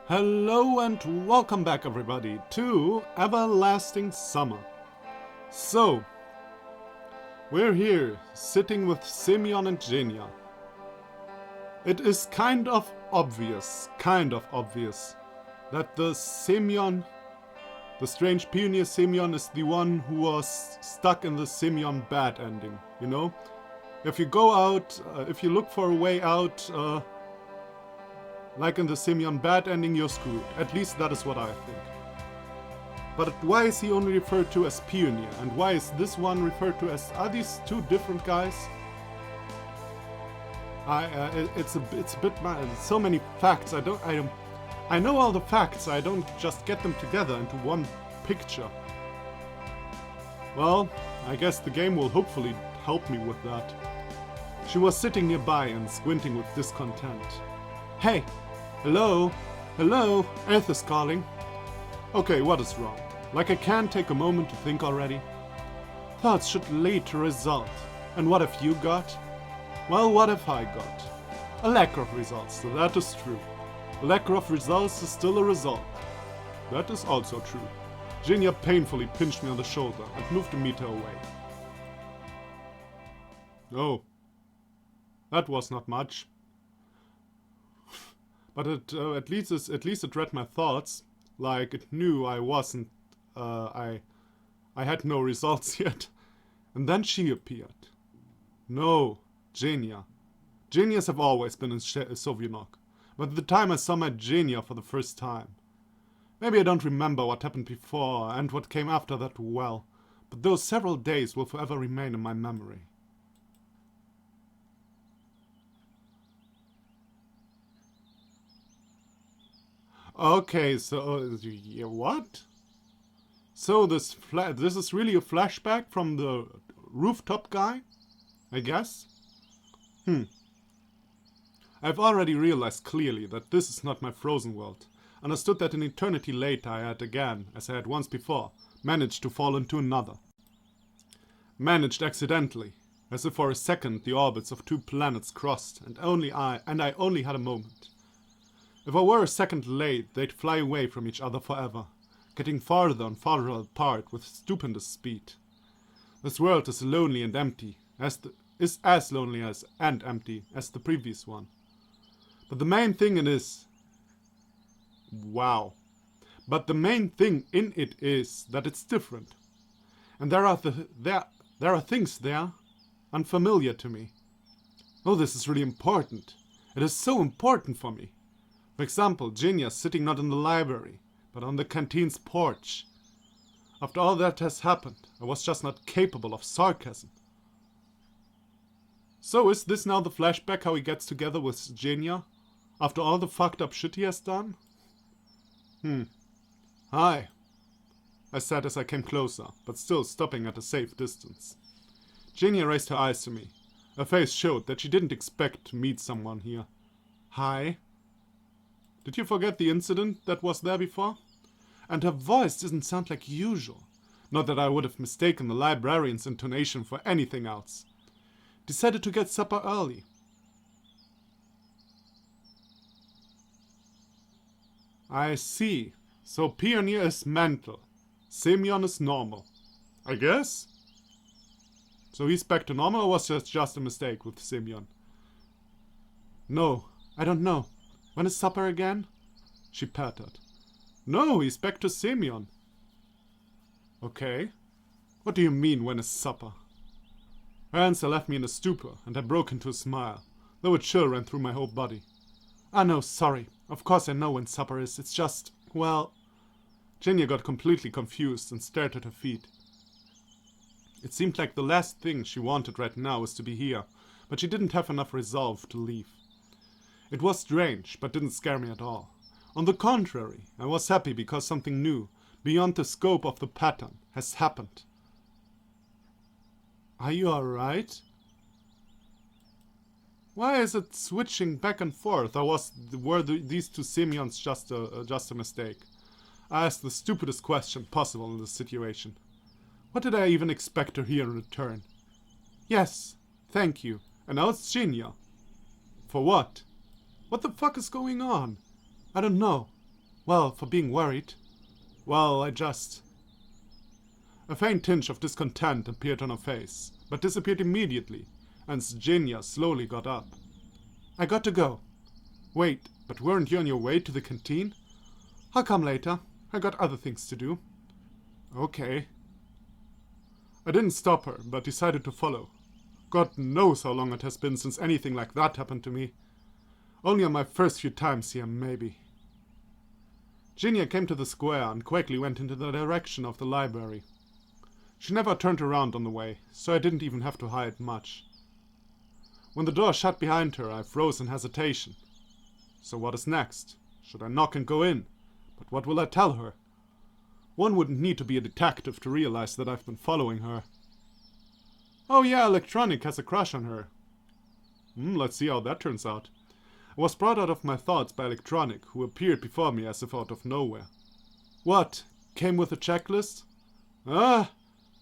Hello and welcome back everybody to Everlasting Summer. So, we're here sitting with Semyon and Zhenya. It is kind of obvious, that the strange pioneer Semyon is the one who was stuck in the Semyon bad ending, you know? If you go out, if you look for a way out, like in the Semyon bad ending, you're screwed. At least that is what I think. But why is he only referred to as Pioneer? And why is this one referred to as... Are these two different guys? It's a bit... So many facts. I know all the facts. I don't just get them together into one picture. Well, I guess the game will hopefully help me with that. She was sitting nearby and squinting with discontent. Hey! Hello? Hello? Earth is calling. Okay, what is wrong? Like I can't take a moment to think already? Thoughts should lead to result. And what have you got? Well, what have I got? A lack of results, so that is true. A lack of results is still a result. That is also true. Zhenya painfully pinched me on the shoulder and moved a meter away. Oh. That was not much. But at least it read my thoughts, like it knew I wasn't, I had no results yet. And then she appeared. No, Zhenya. Zhenyas have always been in Sovietgames, but at the time I saw my Zhenya for the first time. Maybe I don't remember what happened before and what came after that well, but those several days will forever remain in my memory. Okay, so yeah, what? So this is really a flashback from the rooftop guy, I guess? I've already realized clearly that this is not my frozen world. Understood that an eternity later I had again, as I had once before, managed to fall into another. Managed accidentally, as if for a second the orbits of two planets crossed and I only had a moment. If I were a second late, they'd fly away from each other forever, getting farther and farther apart with stupendous speed. This world is lonely and empty, is as lonely and empty as the previous one. But the main thing it is... Wow. But the main thing in it is that it's different. And there are things there unfamiliar to me. Oh, this is really important. It is so important for me. For example, Zhenya sitting not in the library, but on the canteen's porch. After all that has happened, I was just not capable of sarcasm. So is this now the flashback how he gets together with Zhenya? After all the fucked up shit he has done? Hi, I said as I came closer, but still stopping at a safe distance. Zhenya raised her eyes to me. Her face showed that she didn't expect to meet someone here. Hi? Did you forget the incident that was there before? And her voice didn't sound like usual. Not that I would have mistaken the librarian's intonation for anything else. Decided to get supper early. I see. So Pioneer is mental. Semyon is normal. I guess? So he's back to normal or was it just a mistake with Semyon? No, I don't know. When is supper again? She pattered. No, he's back to Semyon. Okay. What do you mean, when is supper? Her answer left me in a stupor, and I broke into a smile, though a chill ran through my whole body. Ah no, sorry. Of course I know when supper is. It's just, well... Zhenya got completely confused and stared at her feet. It seemed like the last thing she wanted right now was to be here, but she didn't have enough resolve to leave. It was strange, but didn't scare me at all. On the contrary, I was happy because something new, beyond the scope of the pattern, has happened. Are you alright? Why is it switching back and forth, or were these two Semyons just a mistake? I asked the stupidest question possible in this situation. What did I even expect to hear in return? Yes, thank you, and now it's Zhenya. For what? What the fuck is going on? I don't know. Well, for being worried. Well, A faint tinge of discontent appeared on her face, but disappeared immediately, and Zhenya slowly got up. I got to go. Wait, but weren't you on your way to the canteen? I'll come later. I got other things to do. Okay. I didn't stop her, but decided to follow. God knows how long it has been since anything like that happened to me. Only on my first few times here, maybe. Zhenya came to the square and quickly went into the direction of the library. She never turned around on the way, so I didn't even have to hide much. When the door shut behind her, I froze in hesitation. So what is next? Should I knock and go in? But what will I tell her? One wouldn't need to be a detective to realize that I've been following her. Oh yeah, Electronic has a crush on her. Let's see how that turns out. I was brought out of my thoughts by Electronic, who appeared before me as if out of nowhere. What? Came with a checklist?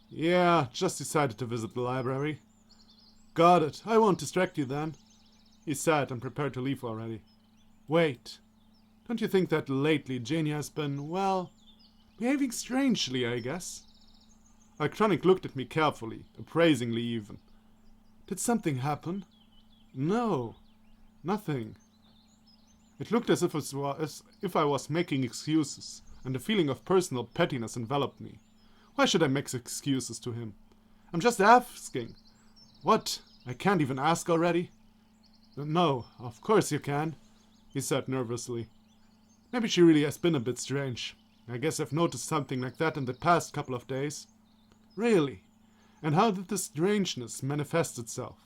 Yeah, just decided to visit the library. Got it, I won't distract you then, he said and prepared to leave already. Wait, don't you think that lately Zhenya has been, well, behaving strangely, I guess? Electronic looked at me carefully, appraisingly even. Did something happen? No, nothing. It looked as if I was making excuses, and a feeling of personal pettiness enveloped me. Why should I make excuses to him? I'm just asking. What? I can't even ask already? No, of course you can, he said nervously. Maybe she really has been a bit strange. I guess I've noticed something like that in the past couple of days. Really? And how did the strangeness manifest itself?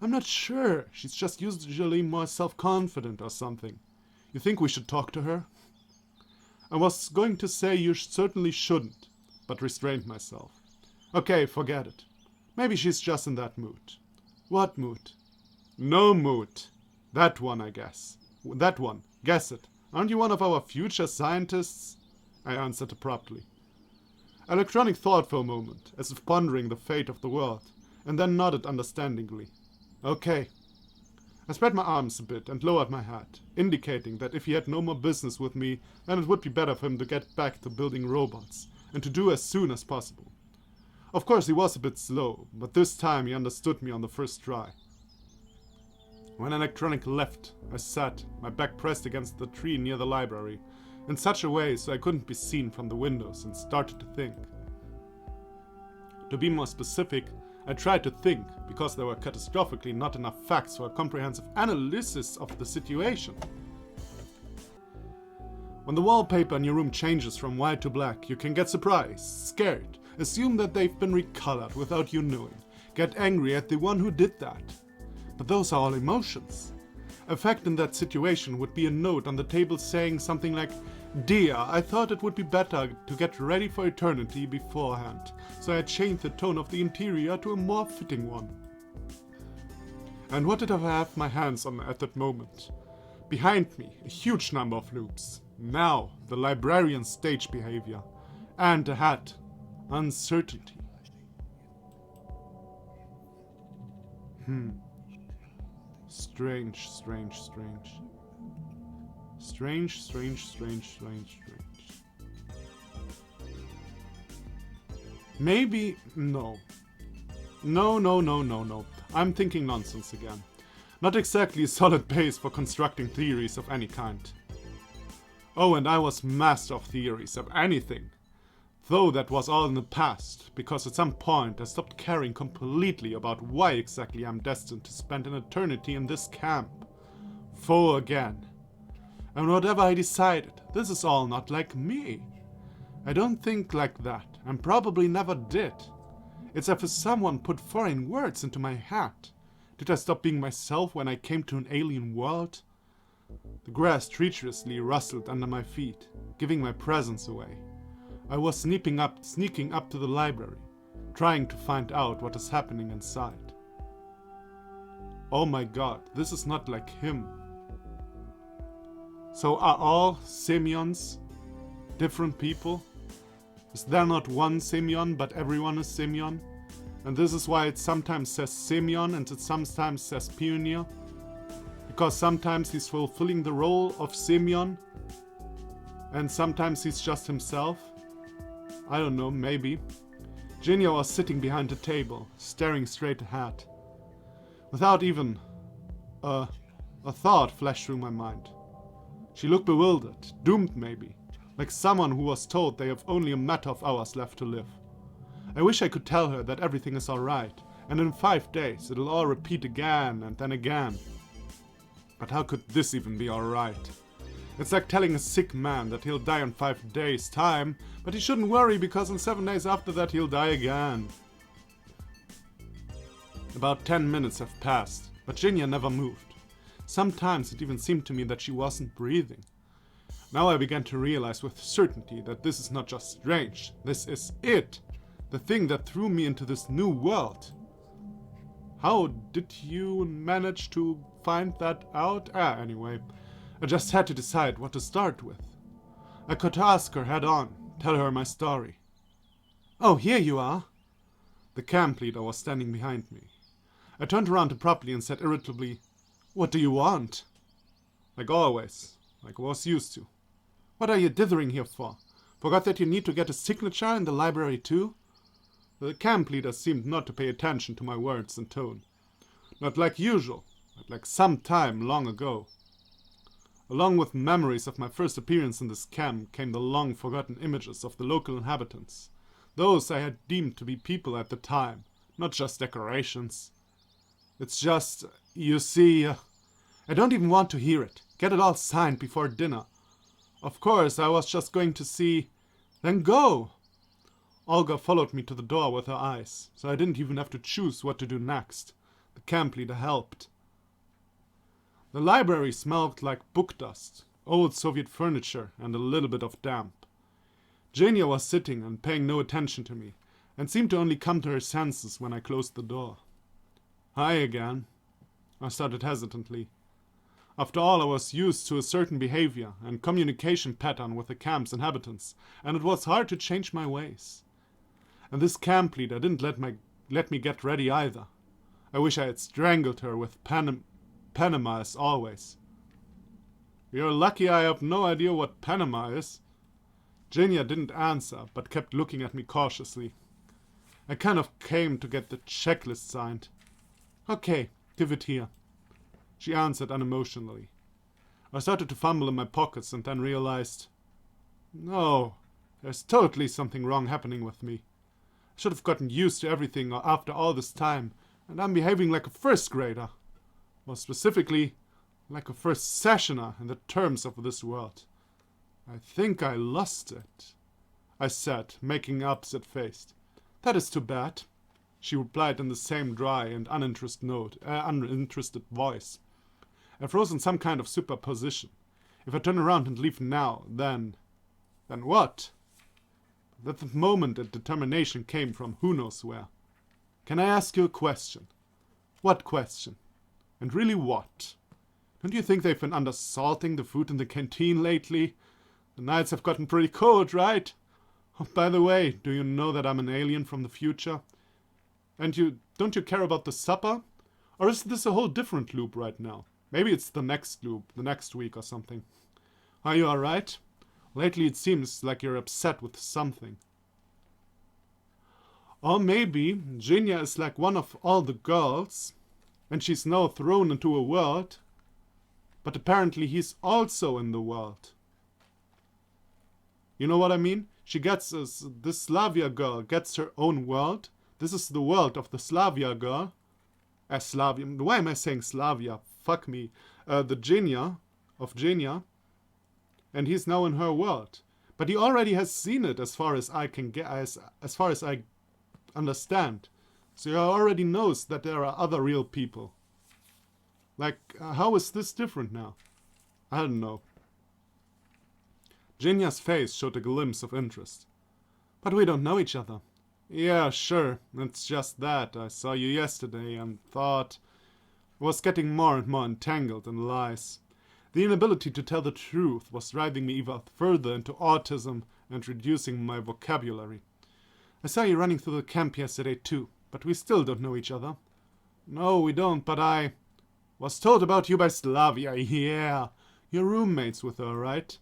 I'm not sure. She's just usually more self-confident or something. You think we should talk to her? I was going to say you certainly shouldn't, but restrained myself. Okay, forget it. Maybe she's just in that mood. What mood? No mood. That one, I guess. That one. Guess it. Aren't you one of our future scientists? I answered abruptly. Electronic thought for a moment, as if pondering the fate of the world, and then nodded understandingly. Okay. I spread my arms a bit and lowered my hat, indicating that if he had no more business with me, then it would be better for him to get back to building robots, and to do as soon as possible. Of course, he was a bit slow, but this time he understood me on the first try. When Electronic left, I sat, my back pressed against the tree near the library, in such a way so I couldn't be seen from the windows, and started to think. To be more specific, I tried to think, because there were catastrophically not enough facts for a comprehensive analysis of the situation. When the wallpaper in your room changes from white to black, you can get surprised, scared, assume that they've been recolored without you knowing, get angry at the one who did that. But those are all emotions. A fact in that situation would be a note on the table saying something like, "Dear, I thought it would be better to get ready for eternity beforehand, so I changed the tone of the interior to a more fitting one." And what did I have my hands on at that moment? Behind me, a huge number of loops. Now, the librarian's stage behavior. And ahead, uncertainty. Strange. Maybe, no. No. I'm thinking nonsense again. Not exactly a solid base for constructing theories of any kind. Oh, and I was master of theories of anything. Though that was all in the past, because at some point I stopped caring completely about why exactly I'm destined to spend an eternity in this camp. Foe again. And whatever I decided, this is all not like me. I don't think like that, and probably never did. It's as if someone put foreign words into my head. Did I stop being myself when I came to an alien world? The grass treacherously rustled under my feet, giving my presence away. I was sneaking up to the library, trying to find out what is happening inside. Oh my god, this is not like him. So are all Semyons different people? Is there not one Semyon, but everyone is Semyon? And this is why it sometimes says Semyon and it sometimes says Pioneer? Because sometimes he's fulfilling the role of Semyon, And sometimes he's just himself. I don't know, maybe. Zhenya was sitting behind the table, staring straight ahead. Without even a thought flashed through my mind. She looked bewildered, doomed maybe, like someone who was told they have only a matter of hours left to live. I wish I could tell her that everything is alright, and in 5 days it'll all repeat again and then again. But how could this even be alright? It's like telling a sick man that he'll die in 5 days' time, but he shouldn't worry because in 7 days after that he'll die again. About 10 minutes have passed, but Zhenya never moved. Sometimes it even seemed to me that she wasn't breathing. Now I began to realize with certainty that this is not just strange, this is it! The thing that threw me into this new world. How did you manage to find that out? Anyway, I just had to decide what to start with. I could ask her head on, tell her my story. Oh, here you are! The camp leader was standing behind me. I turned around abruptly and said irritably, "What do you want?" Like always, like I was used to. "What are you dithering here for? Forgot that you need to get a signature in the library too?" The camp leader seemed not to pay attention to my words and tone. Not like usual, but like some time long ago. Along with memories of my first appearance in this camp came the long-forgotten images of the local inhabitants. Those I had deemed to be people at the time, not just decorations. It's just, you see, I don't even want to hear it. Get it all signed before dinner. Of course, I was just going to see... Then go! Olga followed me to the door with her eyes, so I didn't even have to choose what to do next. The camp leader helped. The library smelled like book dust, old Soviet furniture, and a little bit of damp. Zhenya was sitting and paying no attention to me, and seemed to only come to her senses when I closed the door. "Hi again," I started hesitantly. After all, I was used to a certain behavior and communication pattern with the camp's inhabitants, and it was hard to change my ways. And this camp leader didn't let me get ready either. I wish I had strangled her with Panama as always. "You're lucky I have no idea what Panama is." Zhenya didn't answer, but kept looking at me cautiously. I kind of came to get the checklist signed. "Okay, give it here." She answered unemotionally. I started to fumble in my pockets and then realized, no, there's totally something wrong happening with me. I should have gotten used to everything after all this time, and I'm behaving like a first grader. More specifically, like a first sessioner in the terms of this world. "I think I lost it," I said, making an upset face. "That is too bad," she replied in the same dry and uninterested voice. I froze in some kind of superposition. If I turn around and leave now, then what? At that moment a determination came from who knows where. "Can I ask you a question?" "What question? And really what? Don't you think they've been undersalting the food in the canteen lately? The nights have gotten pretty cold, right? Oh, by the way, do you know that I'm an alien from the future? And don't you care about the supper? Or is this a whole different loop right now? Maybe it's the next loop, the next week or something. Are you alright? Lately it seems like you're upset with something." Or maybe Zhenya is like one of all the girls, and she's now thrown into a world, but apparently he's also in the world. You know what I mean? This Slavia girl gets her own world. This is the world of the Slavia girl. Why am I saying Slavia? Fuck me. The Zhenya of Zhenya. And he's now in her world. But he already has seen it as far as I can get, as far as I understand. So he already knows that there are other real people. Like, how is this different now? I don't know. Zhenya's face showed a glimpse of interest. "But we don't know each other." "Yeah, sure. It's just that. I saw you yesterday and thought..." I was getting more and more entangled in lies. The inability to tell the truth was driving me even further into autism and reducing my vocabulary. "I saw you running through the camp yesterday too, but we still don't know each other." "No, we don't, but I was told about you by Slavia." "Yeah, you're roommates with her, right?"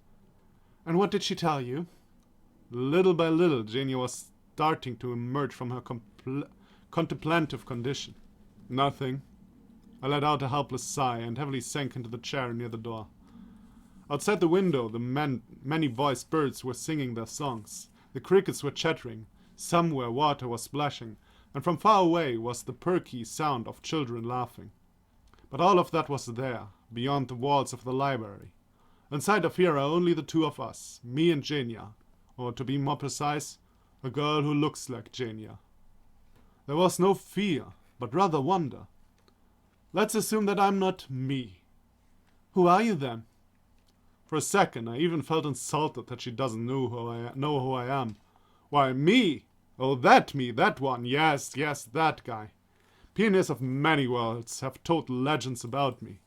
And what did she tell you? Little by little, Zhenya was starting to emerge from her contemplative condition. Nothing. I let out a helpless sigh and heavily sank into the chair near the door. Outside the window, the many-voiced birds were singing their songs. The crickets were chattering. Somewhere water was splashing, and from far away was the perky sound of children laughing. But all of that was there, beyond the walls of the library. Inside of here are only the two of us, me and Zhenya, or to be more precise, a girl who looks like Zhenya. There was no fear, but rather wonder. Let's assume that I'm not me. Who are you then? For a second, I even felt insulted that she doesn't know who I am. Why, me? Oh, that me, that one. Yes, that guy. Pioneers of many worlds have told legends about me.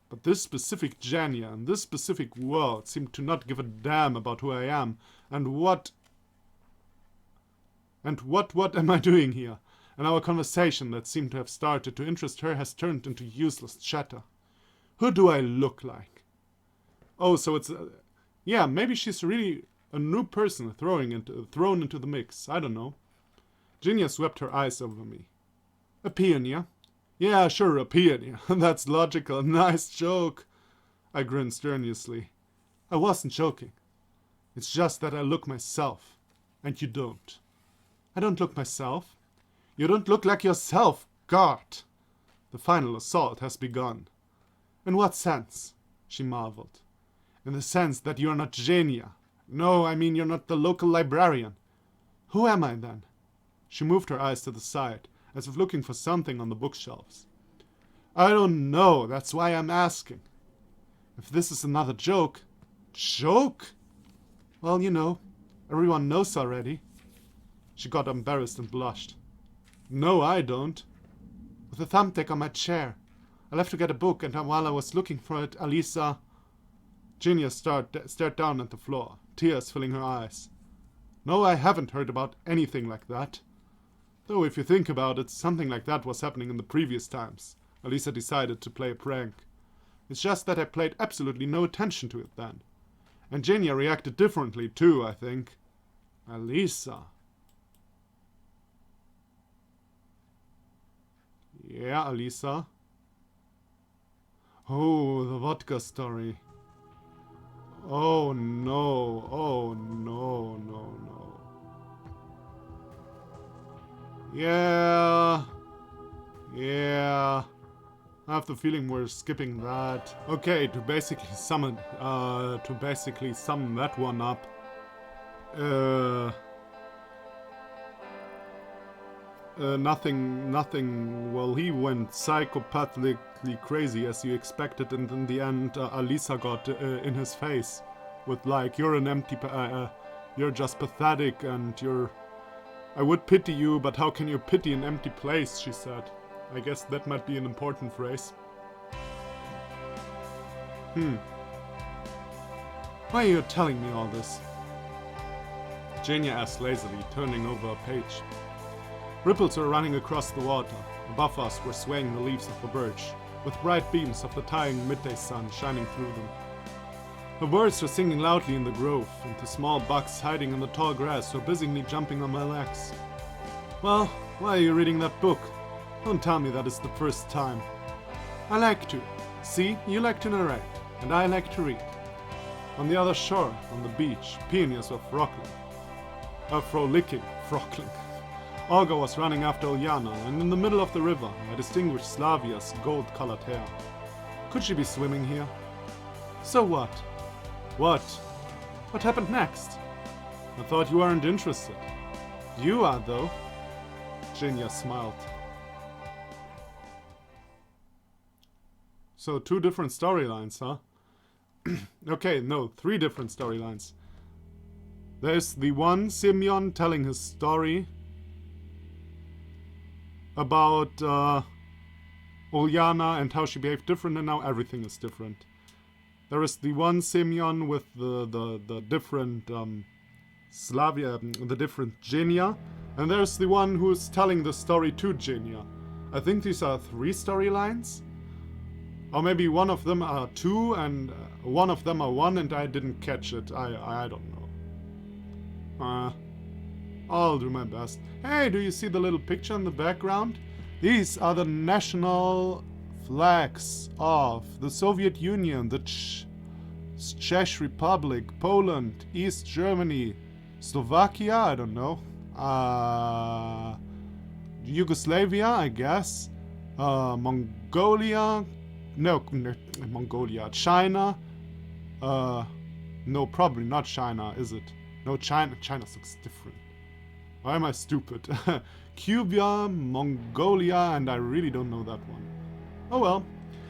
But this specific Zhenya and this specific world seem to not give a damn about who I am and what am I doing here? And our conversation that seemed to have started to interest her has turned into useless chatter. Who do I look like? Oh, so it's... yeah, maybe she's really a new person thrown into the mix. I don't know. Zhenya swept her eyes over me. A pioneer? Yeah, sure, a pioneer. That's logical. Nice joke. I grinned strenuously. I wasn't joking. It's just that I look myself. And you don't. I don't look myself. You don't look like yourself. God! The final assault has begun. In what sense? She marveled. In the sense that you're not Zhenya. No, I mean you're not the local librarian. Who am I then? She moved her eyes to the side, as if looking for something on the bookshelves. I don't know, that's why I'm asking. If this is another joke... Joke? Well, you know, everyone knows already. She got embarrassed and blushed. No, I don't. With a thumbtack on my chair. I left to get a book, and while I was looking for it, Alisa... Zhenya stared down at the floor, tears filling her eyes. No, I haven't heard about anything like that. Though if you think about it, something like that was happening in the previous times. Alisa decided to play a prank. It's just that I paid absolutely no attention to it then. And Zhenya reacted differently too, I think. Alisa. Yeah, Alisa. Oh, the vodka story. Oh no, oh no, no, no. Yeah. I have the feeling we're skipping that. Okay, to basically sum that one up. Nothing, well, he went psychopathically crazy as you expected, and in the end, Alisa got in his face with like, you're an empty, you're just pathetic, and I would pity you, but how can you pity an empty place, she said. I guess that might be an important phrase. Why are you telling me all this? Zhenya asked lazily, turning over a page. Ripples were running across the water. Above us were swaying the leaves of the birch, with bright beams of the dying midday sun shining through them. The birds were singing loudly in the grove, and the small bugs hiding in the tall grass were busily jumping on my legs. Well, why are you reading that book? Don't tell me that is the first time. I like to. See, you like to narrate, and I like to read. On the other shore, on the beach, pioneers were frolicking. Olga was running after Ulyana, and in the middle of the river, I distinguished Slavia's gold-colored hair. Could she be swimming here? So what? What? What happened next? I thought you weren't interested. You are, though. Zhenya smiled. So 2 different storylines, huh? Okay, no, 3 different storylines. There's the one Semyon telling his story about Ulyana and how she behaved different, and now everything is different. There is the one Semyon with the different Slavia, the different Zhenya, and there's the one who's telling the story to Zhenya. I think these are 3 storylines. Or maybe one of them are two and one of them are one and I didn't catch it. I don't know. I'll do my best. Hey, do you see the little picture in the background? These are the national flags of the Soviet Union, the Czech Republic, Poland, East Germany, Slovakia, I don't know, Yugoslavia, I guess, Mongolia, no, Mongolia, China, no, probably not China, is it? No, China looks different. Why am I stupid? Cuba, Mongolia, and I really don't know that one. Oh well.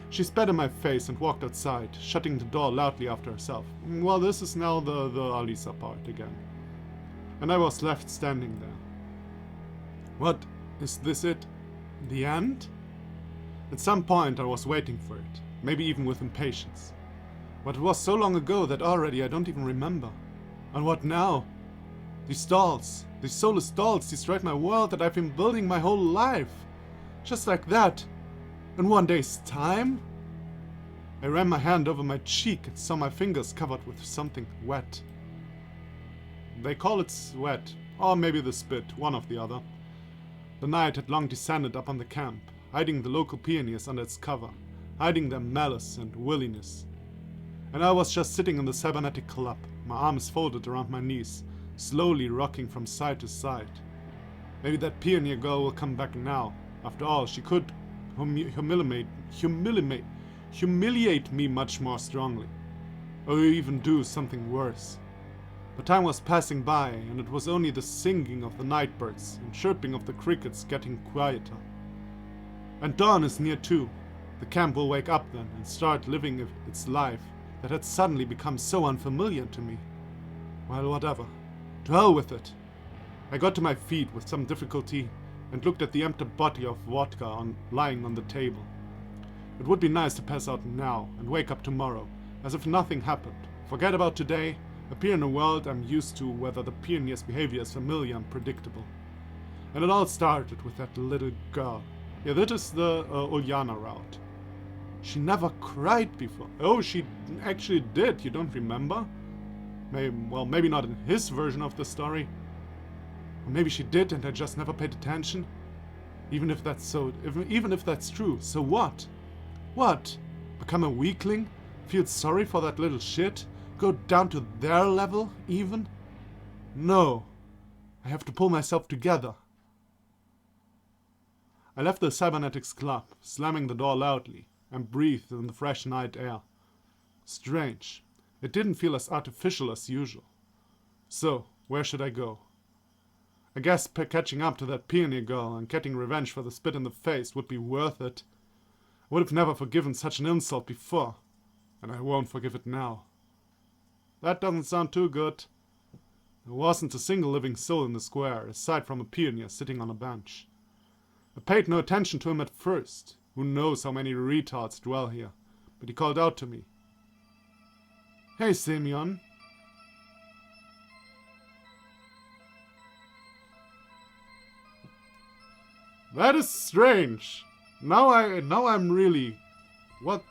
She spat in my face and walked outside, shutting the door loudly after herself. Well, this is now the Alisa part again. And I was left standing there. What? Is this it? The end? At some point I was waiting for it, maybe even with impatience. But it was so long ago that already I don't even remember. And what now? These dolls, these soulless dolls destroyed my world that I've been building my whole life. Just like that. In one day's time? I ran my hand over my cheek and saw my fingers covered with something wet. They call it sweat, or maybe the spit, one or the other. The night had long descended upon the camp, hiding the local pioneers under its cover, hiding their malice and williness. And I was just sitting in the cybernetic club, my arms folded around my knees, slowly rocking from side to side. Maybe that pioneer girl will come back now. After all, she could humiliate me much more strongly, or even do something worse. But time was passing by, and it was only the singing of the nightbirds and chirping of the crickets getting quieter. And dawn is near too. The camp will wake up then and start living its life that had suddenly become so unfamiliar to me. Well, whatever. To hell with it. I got to my feet with some difficulty and looked at the empty bottle of vodka lying on the table. It would be nice to pass out now and wake up tomorrow, as if nothing happened. Forget about today, appear in a world I'm used to, whether the pioneer's behavior is familiar and predictable. And it all started with that little girl. Yeah, that is the Ulyana route. She never cried before. Oh, she actually did, you don't remember? Maybe not in his version of the story. Or maybe she did and I just never paid attention. Even if that's true, so what? What? Become a weakling? Feel sorry for that little shit? Go down to their level, even? No. I have to pull myself together. I left the cybernetics club, slamming the door loudly, and breathed in the fresh night air. Strange. It didn't feel as artificial as usual. So, where should I go? I guess catching up to that pioneer girl and getting revenge for the spit in the face would be worth it. I would have never forgiven such an insult before, and I won't forgive it now. That doesn't sound too good. There wasn't a single living soul in the square, aside from a pioneer sitting on a bench. I paid no attention to him at first. Who knows how many retards dwell here, but he called out to me. Hey, Semyon. That is strange. Now I'm really... What?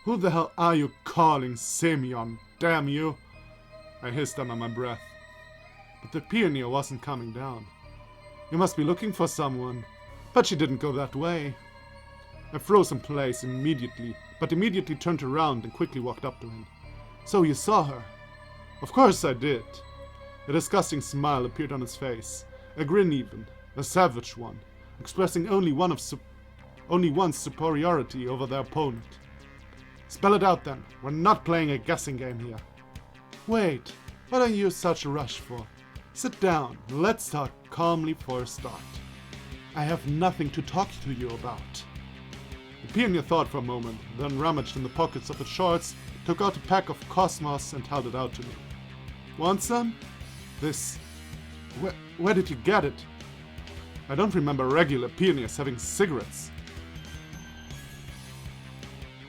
Who the hell are you calling Semyon? Damn you! I hissed under my breath. But the pioneer wasn't coming down. You must be looking for someone. But she didn't go that way. I froze in place immediately, but immediately turned around and quickly walked up to him. So you saw her? Of course I did. A disgusting smile appeared on his face. A grin even. A savage one. Expressing only one's superiority over their opponent. Spell it out then. We're not playing a guessing game here. Wait, what are you in such a rush for? Sit down, and let's talk calmly for a start. I have nothing to talk to you about. The pioneer thought for a moment, then rummaged in the pockets of his shorts, took out a pack of Cosmos and held it out to me. Want some? This... Where did you get it? I don't remember regular pioneers having cigarettes.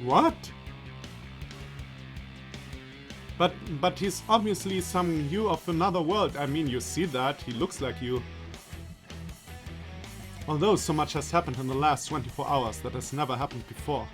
What? But he's obviously some you of another world. I mean, you see that. He looks like you. Although so much has happened in the last 24 hours that has never happened before.